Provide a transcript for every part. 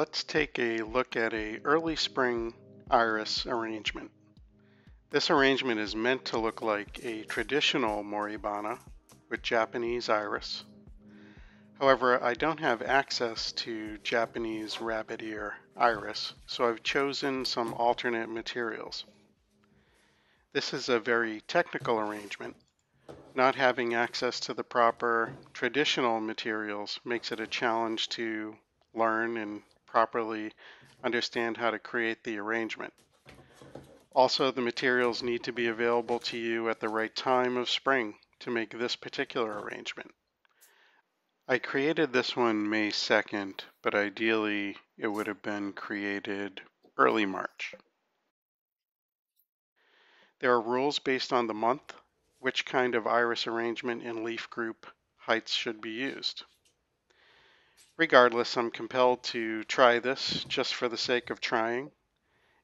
Let's take a look at a early spring iris arrangement. This arrangement is meant to look like a traditional Moribana with Japanese iris. However, I don't have access to Japanese rabbit ear iris, so I've chosen some alternate materials. This is a very technical arrangement. Not having access to the proper traditional materials makes it a challenge to learn and properly understand how to create the arrangement. Also, the materials need to be available to you at the right time of spring to make this particular arrangement. I created this one May 2nd, but ideally it would have been created early March. There are rules based on the month, which kind of iris arrangement and leaf group heights should be used. Regardless, I'm compelled to try this just for the sake of trying.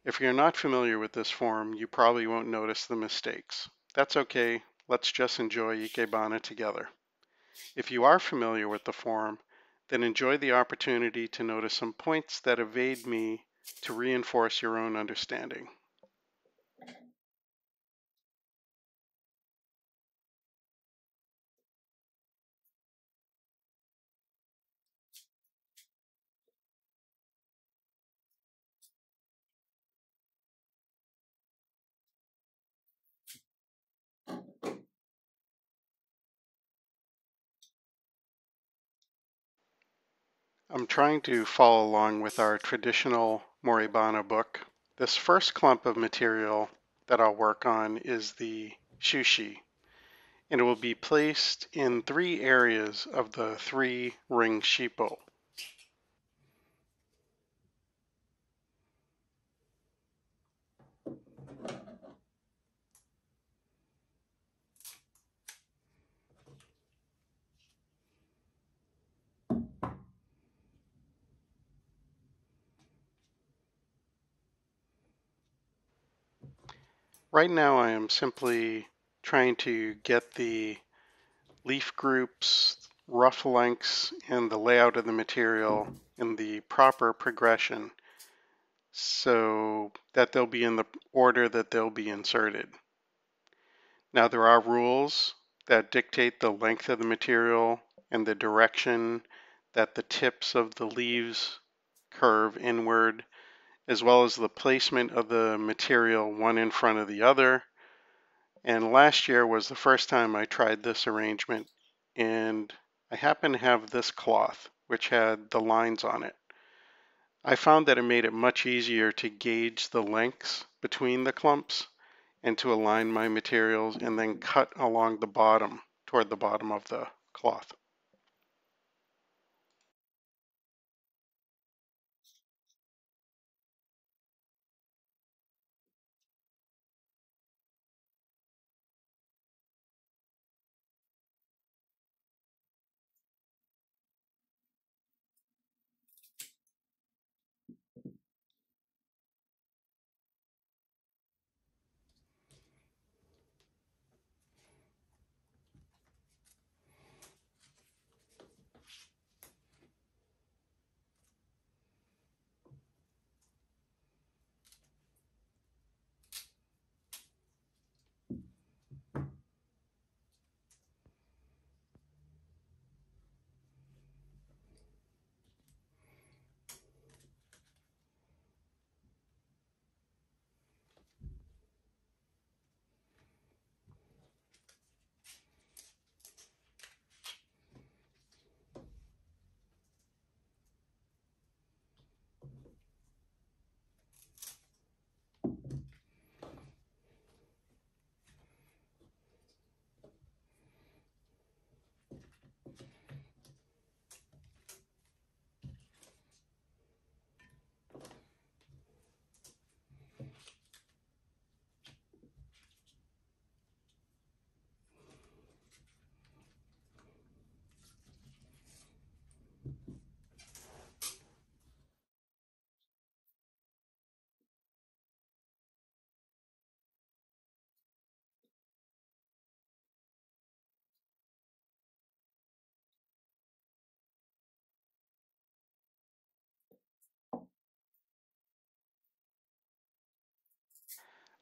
If you're not familiar with this form, you probably won't notice the mistakes. That's okay, let's just enjoy Ikebana together. If you are familiar with the form, then enjoy the opportunity to notice some points that evade me to reinforce your own understanding. I'm trying to follow along with our traditional Moribana book. This first clump of material that I'll work on is the shushi, and it will be placed in 3 areas of the 3-ring sheep bowl. Right now I am simply trying to get the leaf groups, rough lengths, and the layout of the material in the proper progression so that they'll be in the order that they'll be inserted. Now there are rules that dictate the length of the material and the direction that the tips of the leaves curve inward, as well as the placement of the material one in front of the other. And last year was the first time I tried this arrangement, and I happened to have this cloth, which had the lines on it. I found that it made it much easier to gauge the lengths between the clumps and to align my materials and then cut along the bottom toward the bottom of the cloth.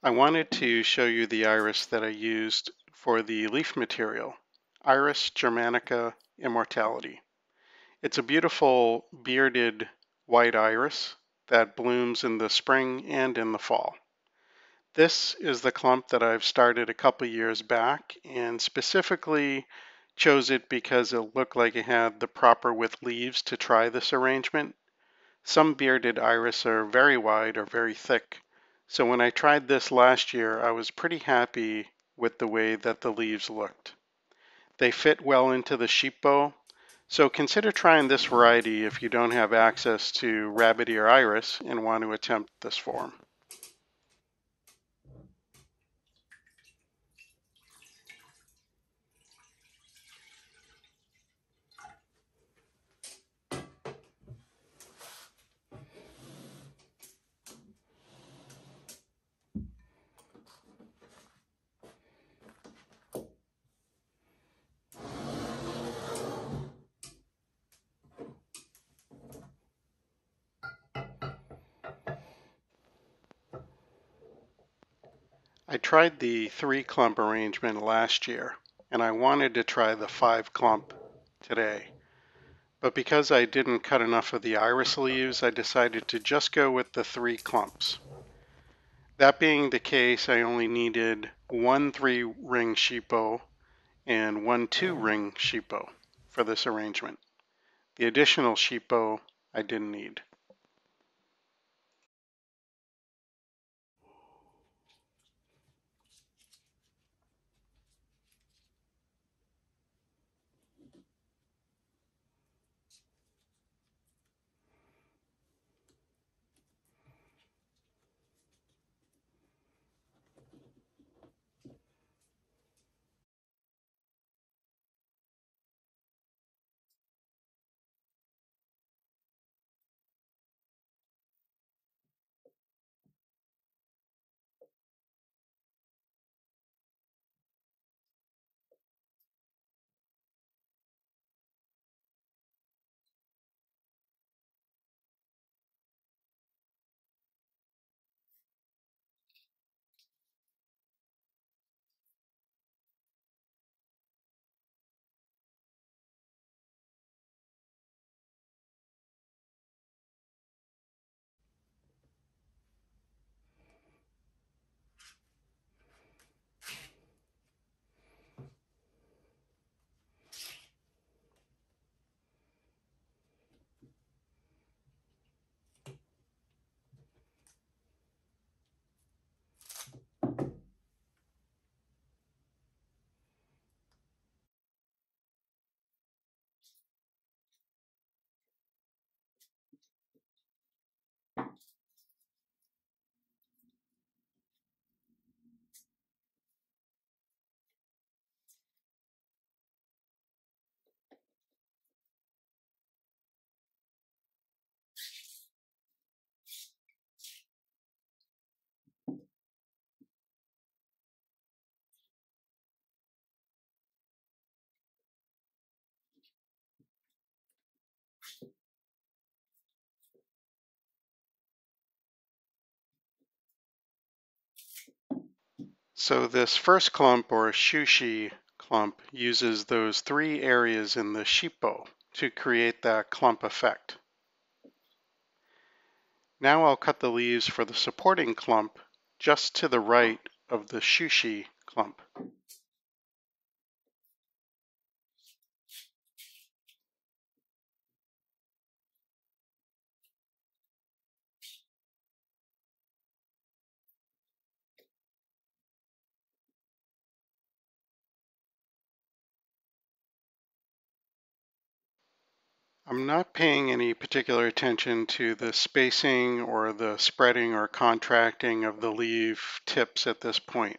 I wanted to show you the iris that I used for the leaf material, Iris Germanica Immortality. It's a beautiful bearded white iris that blooms in the spring and in the fall. This is the clump that I've started a couple years back and specifically chose it because it looked like it had the proper width leaves to try this arrangement. Some bearded iris are very wide or very thick. So when I tried this last year, I was pretty happy with the way that the leaves looked. They fit well into the sheep bow. So consider trying this variety if you don't have access to rabbit ear iris and want to attempt this form. I tried the 3-clump arrangement last year, and I wanted to try the 5-clump today. But because I didn't cut enough of the iris leaves, I decided to just go with the 3 clumps. That being the case, I only needed one 3-ring sheep bow and one 2-ring sheep bow for this arrangement. The additional sheep bow I didn't need. So this first clump, or shushi clump, uses those 3 areas in the sheep bow to create that clump effect. Now I'll cut the leaves for the supporting clump just to the right of the shushi clump. I'm not paying any particular attention to the spacing or the spreading or contracting of the leaf tips at this point.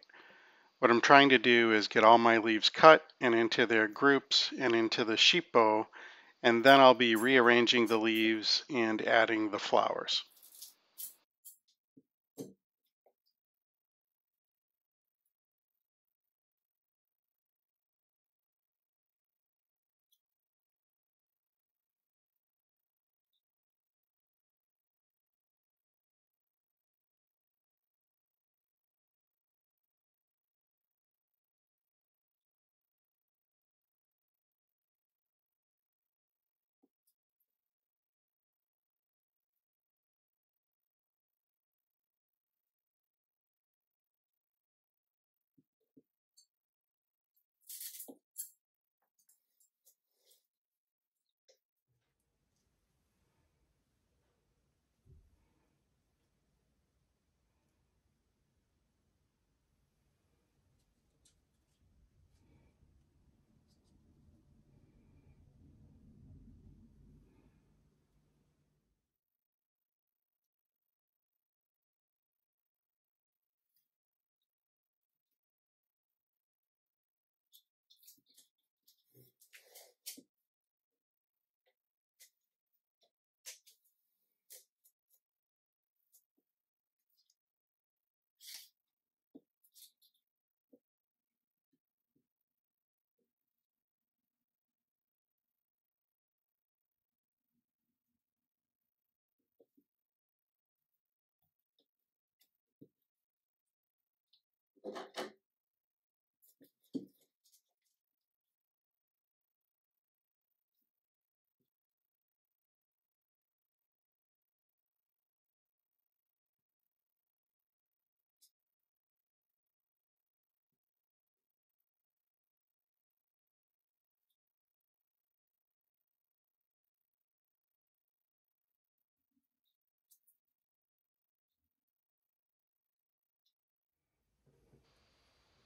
What I'm trying to do is get all my leaves cut and into their groups and into the sheep bow, and then I'll be rearranging the leaves and adding the flowers.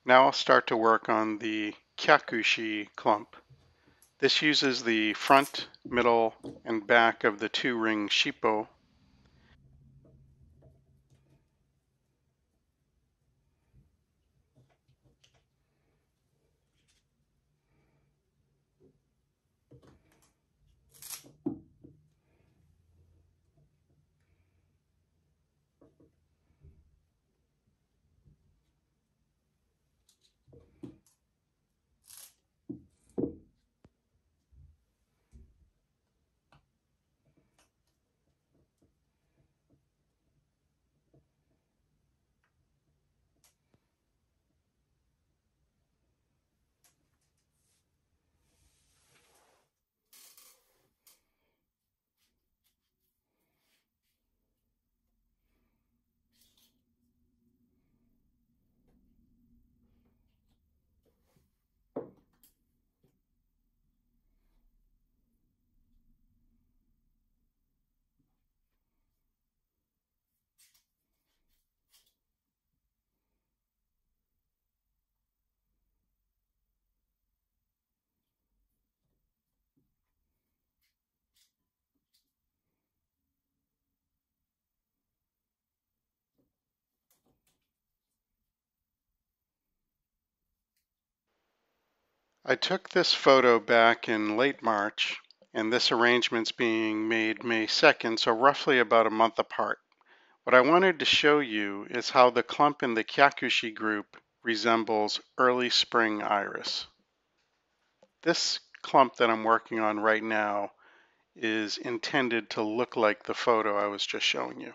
Now I'll start to work on the kyakushi clump. This uses the front, middle, and back of the two-ring shippo. I took this photo back in late March, and this arrangement's being made May 2nd, so roughly about a month apart. What I wanted to show you is how the clump in the kyakushi group resembles early spring iris. This clump that I'm working on right now is intended to look like the photo I was just showing you.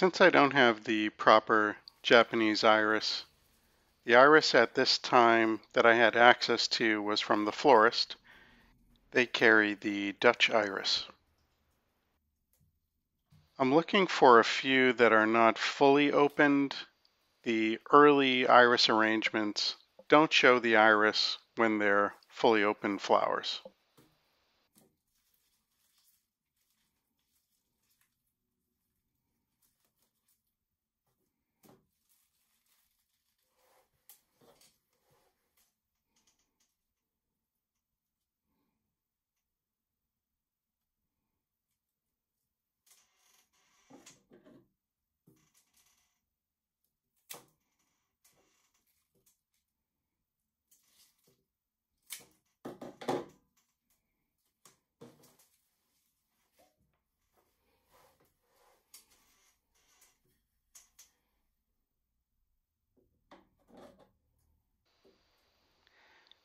Since I don't have the proper Japanese iris, the iris at this time that I had access to was from the florist. They carry the Dutch iris. I'm looking for a few that are not fully opened. The early iris arrangements don't show the iris when they're fully open flowers.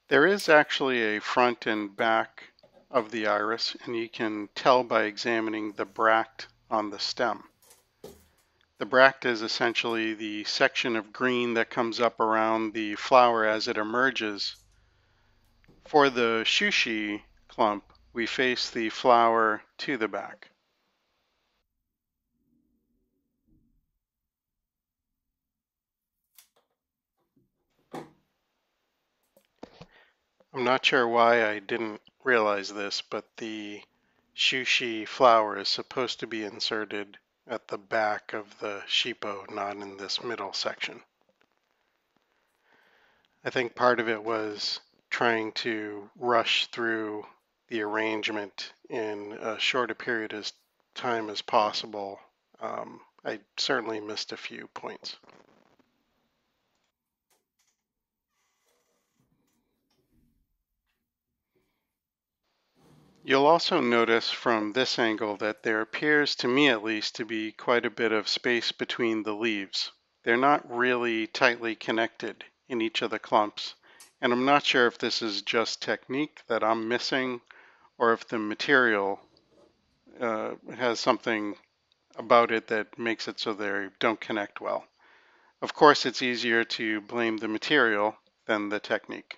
There is actually a front and back of the iris, and you can tell by examining the bract on the stem. The bract is essentially the section of green that comes up around the flower as it emerges. For the shushi clump, we face the flower to the back. I'm not sure why I didn't realize this, but the shushi flower is supposed to be inserted at the back of the shippo, not in this middle section. I think part of it was trying to rush through the arrangement in a short a period of time as possible. I certainly missed a few points. You'll also notice from this angle that there appears, to me at least, to be quite a bit of space between the leaves. They're not really tightly connected in each of the clumps, and I'm not sure if this is just technique that I'm missing or if the material has something about it that makes it so they don't connect well. Of course, it's easier to blame the material than the technique.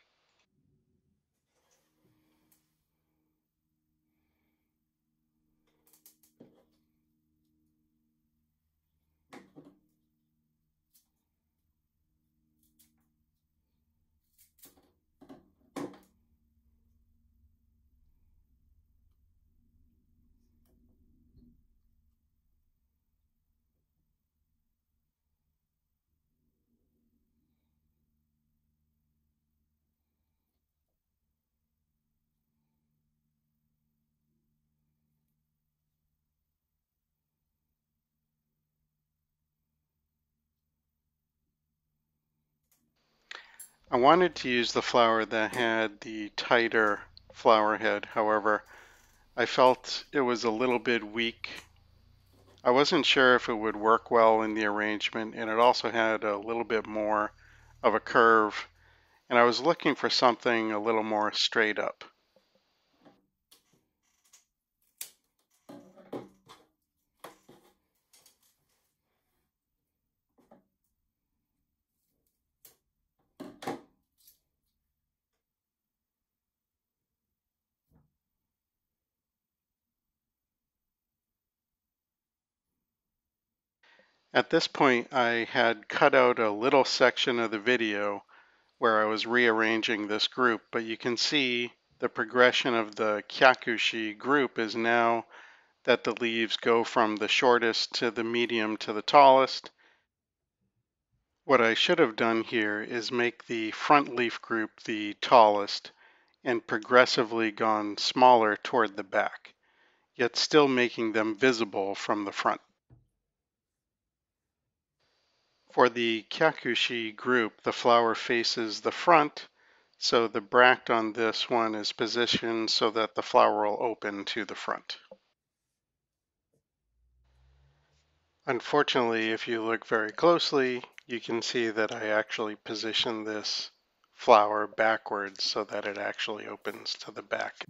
I wanted to use the flower that had the tighter flower head. However, I felt it was a little bit weak. I wasn't sure if it would work well in the arrangement, and it also had a little bit more of a curve, and I was looking for something a little more straight up. At this point, I had cut out a little section of the video where I was rearranging this group, but you can see the progression of the kyakushi group is now that the leaves go from the shortest to the medium to the tallest. What I should have done here is make the front leaf group the tallest and progressively gone smaller toward the back, yet still making them visible from the front. For the kyakushi group, the flower faces the front, so the bract on this one is positioned so that the flower will open to the front. Unfortunately, if you look very closely, you can see that I actually positioned this flower backwards so that it actually opens to the back.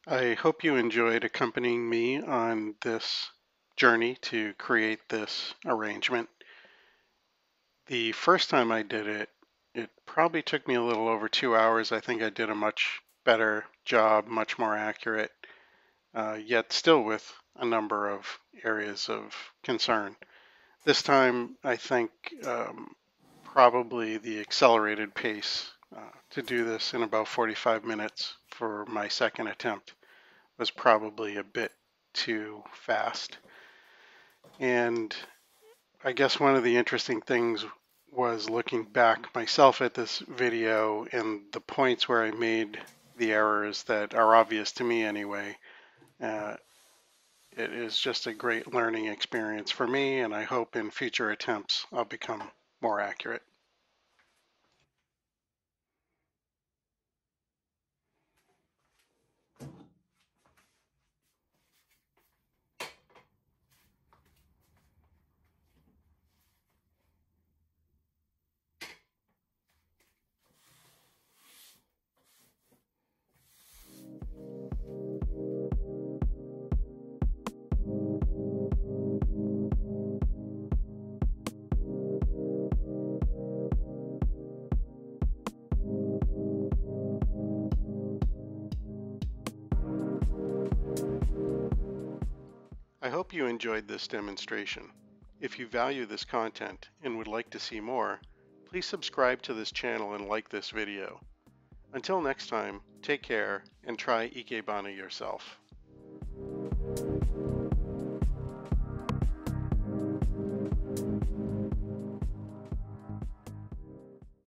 I hope you enjoyed accompanying me on this journey to create this arrangement. The first time I did it, it probably took me a little over 2 hours. I think I did a much better job, much more accurate, yet still with a number of areas of concern. This time, I think probably the accelerated pace to do this in about 45 minutes for my second attempt was probably a bit too fast. And I guess one of the interesting things was looking back myself at this video and the points where I made the errors that are obvious to me anyway. It is just a great learning experience for me, and I hope in future attempts I'll become more accurate. I hope you enjoyed this demonstration. If you value this content and would like to see more, please subscribe to this channel and like this video. Until next time, take care and try Ikebana yourself.